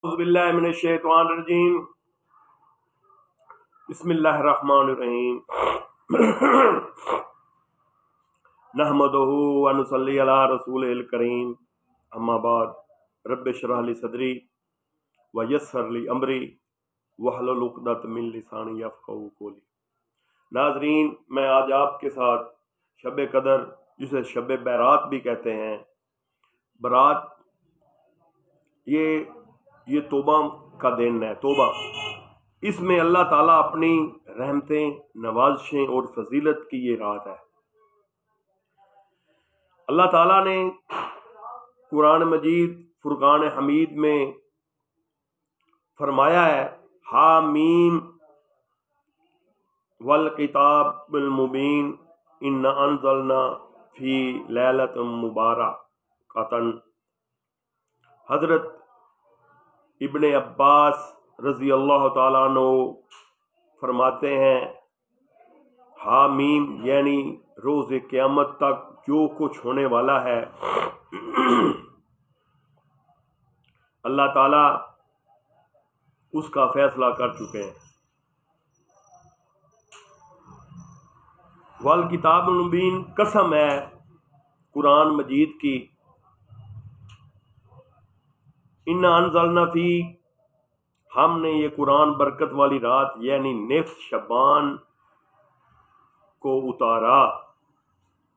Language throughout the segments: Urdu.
اعوذ باللہ من الشیطان الرجیم بسم اللہ الرحمن الرحیم نحمدہ ونصلی علی رسولہ الکریم اما بعد رب اشرح لی صدری ویسر لی امری واحلل عقدۃ من لسانی یفقہوا قولی۔ ناظرین، میں آج آپ کے ساتھ شب قدر، جسے شب برات بھی کہتے ہیں، برات یہ توبہ کا دن ہے۔ توبہ، اس میں اللہ تعالیٰ اپنی رحمتیں، نوازشیں اور فضیلت کی یہ رات ہے۔ اللہ تعالیٰ نے قرآن مجید فرقان حمید میں فرمایا ہے، حامیم والکتاب المبین انا انزلنا فی لیلۃ مبارکۃ۔ حضرت ابن عباس رضی اللہ تعالیٰ عنہ فرماتے ہیں، حامیم یعنی روز قیامت تک جو کچھ ہونے والا ہے اللہ تعالیٰ اس کا فیصلہ کر چکے ہیں۔ والکتاب المبین، قسم ہے قرآن مجید کی، انا انزلنا فی، ہم نے یہ قرآن برکت والی رات یعنی نصف شعبان کو اتارا،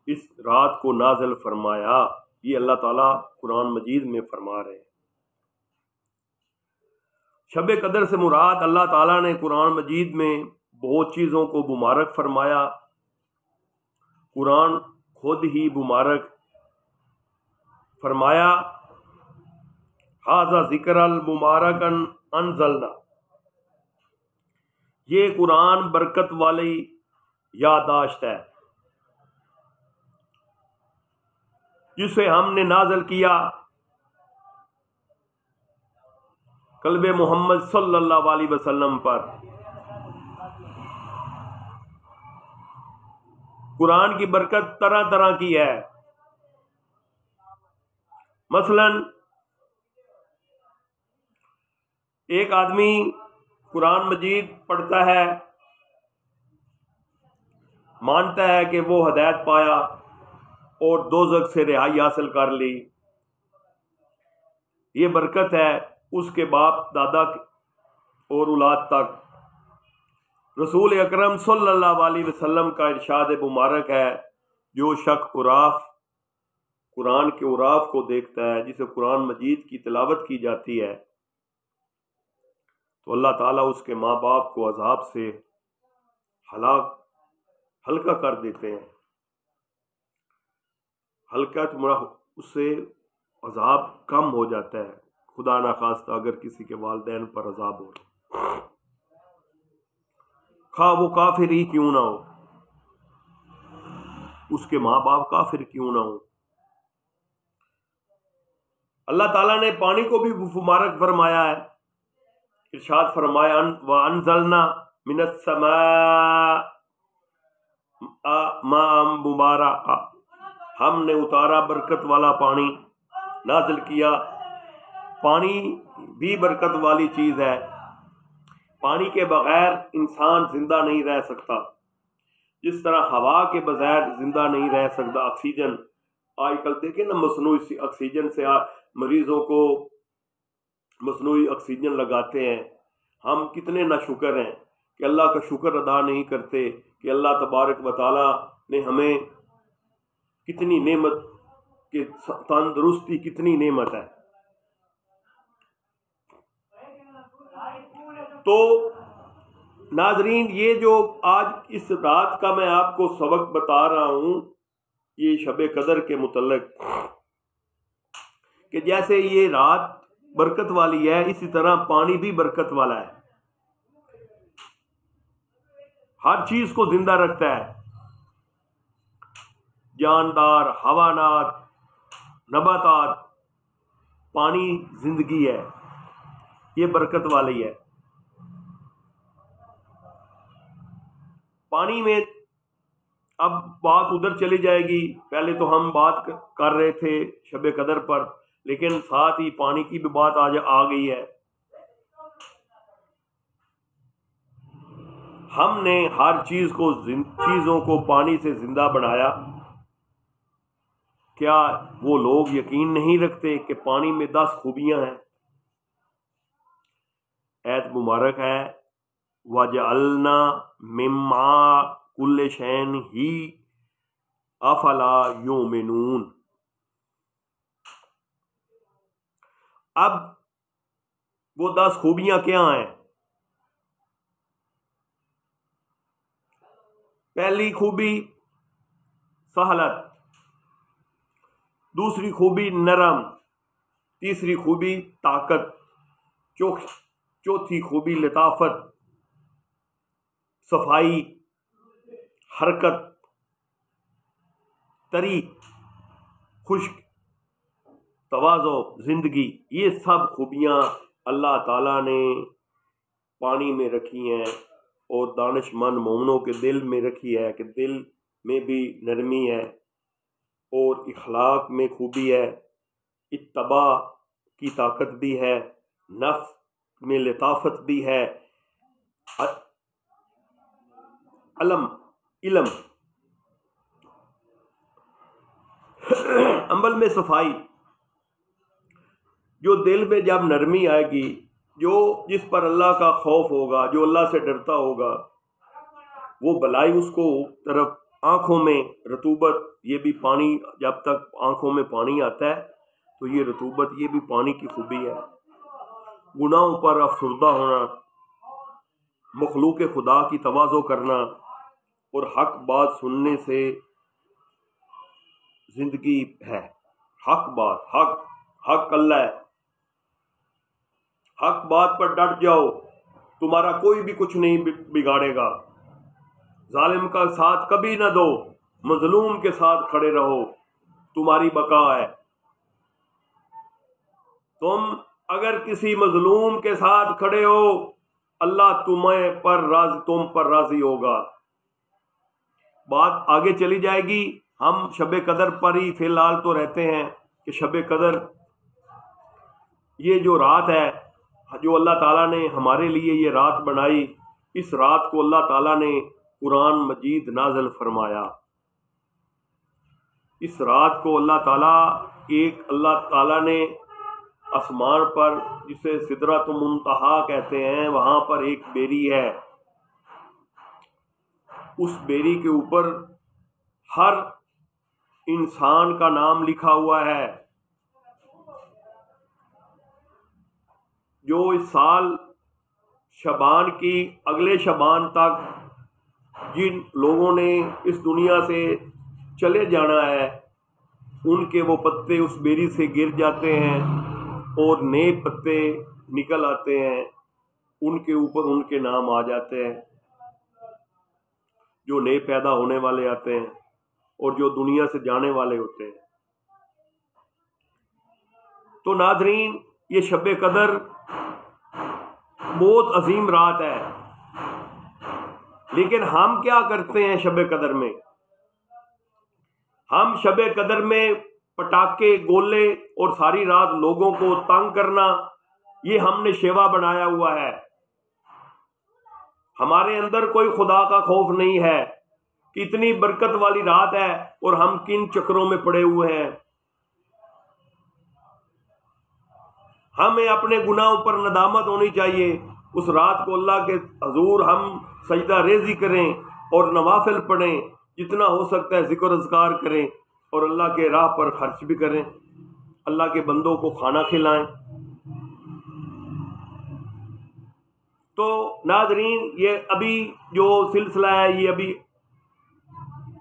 اس رات کو نازل فرمایا۔ یہ اللہ تعالیٰ قرآن مجید میں فرما رہے ہیں۔ شب قدر سے مراد، اللہ تعالیٰ نے قرآن مجید میں بہت چیزوں کو مبارک فرمایا۔ قرآن خود ہی مبارک فرمایا، ھذا ذکر المبارک انزلنا، یہ قرآن برکت والی یادداشت ہے جسے ہم نے نازل کیا قلب محمد صلی اللہ علیہ وسلم پر۔ قرآن کی برکت طرح طرح کی ہے۔ مثلاً ایک آدمی قرآن مجید پڑھتا ہے، مانتا ہے کہ وہ ہدایت پایا اور دوزخ سے رہائی حاصل کر لی، یہ برکت ہے اس کے باپ دادا اور اولاد تک۔ رسول اکرم صلی اللہ علیہ وسلم کا ارشاد مبارک ہے، جو شخص قرآن کے عراف کو دیکھتا ہے، جسے قرآن مجید کی تلاوت کی جاتی ہے، تو اللہ تعالیٰ اس کے ماں باپ کو عذاب سے ہلکا کر دیتے ہیں۔ ہلکا اس سے عذاب کم ہو جاتا ہے، خدا نخواستہ اگر کسی کے والدین پر عذاب ہو، خواہ وہ کافر ہی کیوں نہ ہو، اس کے ماں باپ کافر کیوں نہ ہو۔ اللہ تعالیٰ نے پانی کو بھی مبارک فرمایا ہے، ارشاد فرمایا، وَأَنزَلْنَا مِنَ السَّمَاءِ مَاءً مُبَارَكًا، ہم نے اتارا برکت والا پانی، نازل کیا۔ پانی بھی برکت والی چیز ہے، پانی کے بغیر انسان زندہ نہیں رہ سکتا، جس طرح ہوا کے بغیر زندہ نہیں رہ سکتا۔ آکسیجن، آج کل دیکھیں نا، مصنوعی آکسیجن سے مریضوں کو مصنوعی آکسیجن لگاتے ہیں۔ ہم کتنے ناشکر ہیں کہ اللہ کا شکر ادا نہیں کرتے کہ اللہ تبارک و تعالیٰ نے ہمیں کتنی نعمت، کہ تندرستی کتنی نعمت ہے۔ تو ناظرین، یہ جو آج اس رات کا میں آپ کو سبق بتا رہا ہوں، یہ شب قدر کے متعلق، کہ جیسے یہ رات برکت والی ہے، اسی طرح پانی بھی برکت والا ہے، ہر چیز کو زندہ رکھتا ہے، جاندار، حیوانات، نباتات، پانی زندگی ہے، یہ برکت والی ہے۔ پانی میں اب بات ادھر چلی جائے گی، پہلے تو ہم بات کر رہے تھے شب قدر پر، لیکن ساتھ ہی پانی کی بھی بات آج آ گئی ہے۔ ہم نے ہر چیزوں کو پانی سے زندہ بنایا، کیا وہ لوگ یقین نہیں رکھتے کہ پانی میں 10 خوبیاں ہیں؟ ایت مبارک ہے وَجَعَلْنَا مِمَّا كُلِّ شَيْءٍ هِی أَفَلَا يُؤْمِنُونَ۔ اب وہ 10 خوبیاں کیا ہیں؟ پہلی خوبی سہلت، دوسری خوبی نرم، تیسری خوبی طاقت، چوتھی خوبی لطافت، صفائی، حرکت، طری، خشک، تواضع، زندگی۔ یہ سب خوبیاں اللہ تعالیٰ نے پانی میں رکھی ہیں اور دانش مند مومنوں کے دل میں رکھی ہے کہ دل میں بھی نرمی ہے اور اخلاق میں خوبی ہے، اتباع کی طاقت بھی ہے، نفس میں لطافت بھی ہے، علم عمل میں صفائی۔ جو دل میں جب نرمی آئے گی، جس پر اللہ کا خوف ہوگا، جو اللہ سے ڈرتا ہوگا، وہ بلائی اس کو طرف آنکھوں میں رطوبت، یہ بھی پانی، جب تک آنکھوں میں پانی آتا ہے تو یہ رطوبت، یہ بھی پانی کی خوبی ہے۔ گناہوں پر افسردہ ہونا، مخلوق خدا کی تواضع کرنا اور حق بات سننے سے زندگی ہے۔ حق بات، حق اللہ ہے، حق بات پر ڈٹ جاؤ، تمہارا کوئی بھی کچھ نہیں بگاڑے گا۔ ظالم کا ساتھ کبھی نہ دو، مظلوم کے ساتھ کھڑے رہو، تمہاری بقا ہے۔ تم اگر کسی مظلوم کے ساتھ کھڑے ہو، اللہ تم پر راضی ہوگا۔ بات آگے چلی جائے گی۔ ہم شب قدر پر ہی فی الحال تو رہتے ہیں کہ شب قدر یہ جو رات ہے، جو اللہ تعالیٰ نے ہمارے لیے یہ رات بنائی، اس رات کو اللہ تعالیٰ نے قرآن مجید نازل فرمایا۔ اس رات کو اللہ تعالیٰ نے آسمان پر، جسے سدرۃ منتہا کہتے ہیں، وہاں پر ایک بیری ہے۔ اس بیری کے اوپر ہر انسان کا نام لکھا ہوا ہے جو اس سال شعبان کی اگلے شعبان تک جن لوگوں نے اس دنیا سے چلے جانا ہے، ان کے وہ پتے اس بیری سے گر جاتے ہیں اور نئے پتے نکل آتے ہیں، ان کے اوپر ان کے نام آ جاتے ہیں، جو نئے پیدا ہونے والے آتے ہیں اور جو دنیا سے جانے والے ہوتے ہیں۔ تو ناظرین، یہ شب قدر بہت عظیم رات ہے، لیکن ہم کیا کرتے ہیں شب قدر میں؟ ہم شب قدر میں پٹاخے، گولے اور ساری رات لوگوں کو تنگ کرنا، یہ ہم نے شیوا بنایا ہوا ہے۔ ہمارے اندر کوئی خدا کا خوف نہیں ہے کہ اتنی برکت والی رات ہے اور ہم کن چکروں میں پڑے ہوئے ہیں۔ ہمیں اپنے گناہوں پر ندامت ہونی چاہیے۔ اس رات کو اللہ کے حضور ہم سجدہ ریزی کریں اور نوافل پڑھیں، جتنا ہو سکتا ہے ذکر اذکار کریں اور اللہ کے راہ پر خرچ بھی کریں، اللہ کے بندوں کو کھانا کھلائیں۔ تو ناظرین، یہ ابھی جو سلسلہ ہے، یہ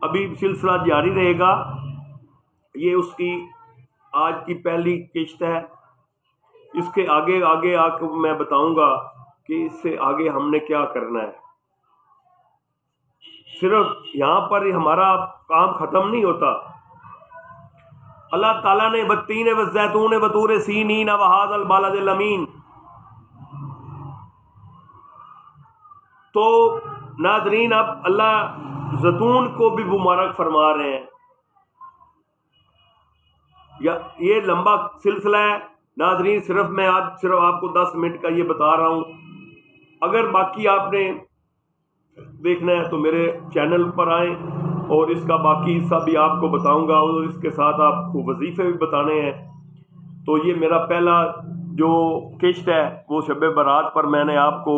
ابھی سلسلہ جاری رہے گا۔ یہ اس کی آج کی پہلی قسط ہے۔ اس کے آگے آ کے میں بتاؤں گا کہ اس سے آگے ہم نے کیا کرنا ہے۔ صرف یہاں پر ہمارا کام ختم نہیں ہوتا۔ اللہ تعالیٰ نے والتین والزیتون وطور سینین وہذا البلد الامین، تو ناظرین اب اللہ زیتون کو بھی مبارک فرما رہے ہیں۔ یہ لمبا سلسلہ ہے ناظرین، میں آج صرف آپ کو 10 منٹ کا یہ بتا رہا ہوں۔ اگر باقی آپ نے دیکھنا ہے تو میرے چینل پر آئیں، اور اس کا باقی حصہ بھی آپ کو بتاؤں گا، اور اس کے ساتھ آپ کو وظیفے بھی بتانے ہیں۔ تو یہ میرا پہلا جو قسط ہے وہ شب برات پر میں نے آپ کو